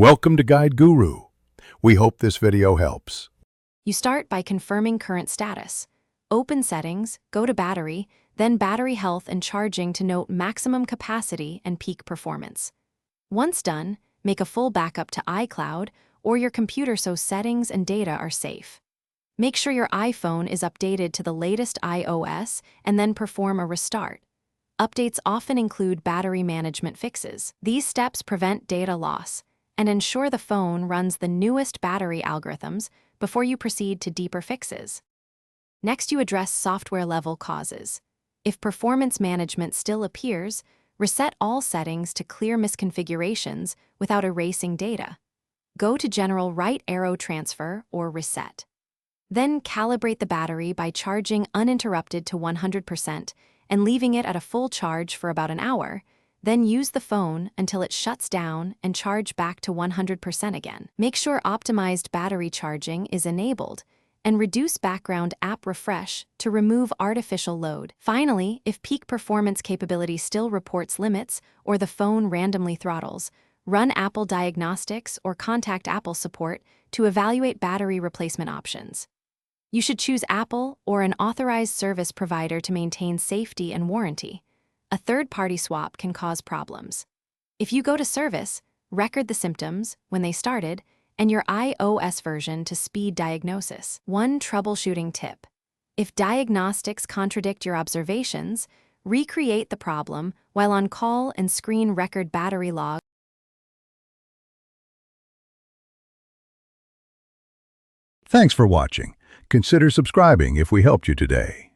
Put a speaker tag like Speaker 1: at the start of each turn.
Speaker 1: Welcome to Guide Guru. We hope this video helps.
Speaker 2: You start by confirming current status. Open Settings, go to Battery, then Battery Health and Charging to note maximum capacity and peak performance. Once done, make a full backup to iCloud or your computer so settings and data are safe. Make sure your iPhone is updated to the latest iOS and then perform a restart. Updates often include battery management fixes. These steps prevent data loss and ensure the phone runs the newest battery algorithms before you proceed to deeper fixes. Next, you address software-level causes. If performance management still appears, reset all settings to clear misconfigurations without erasing data. Go to General Right Arrow Transfer or Reset. Then calibrate the battery by charging uninterrupted to 100% and leaving it at a full charge for about an hour. Then use the phone until it shuts down and charge back to 100% again. Make sure optimized battery charging is enabled and reduce background app refresh to remove artificial load. Finally, if peak performance capability still reports limits or the phone randomly throttles, run Apple Diagnostics or contact Apple support to evaluate battery replacement options. You should choose Apple or an authorized service provider to maintain safety and warranty. A third-party swap can cause problems. If you go to Service, record the symptoms, when they started, and your iOS version to speed diagnosis. One troubleshooting tip: if diagnostics contradict your observations, recreate the problem while on call and screen record battery log.
Speaker 1: Thanks for watching. Consider subscribing if we helped you today.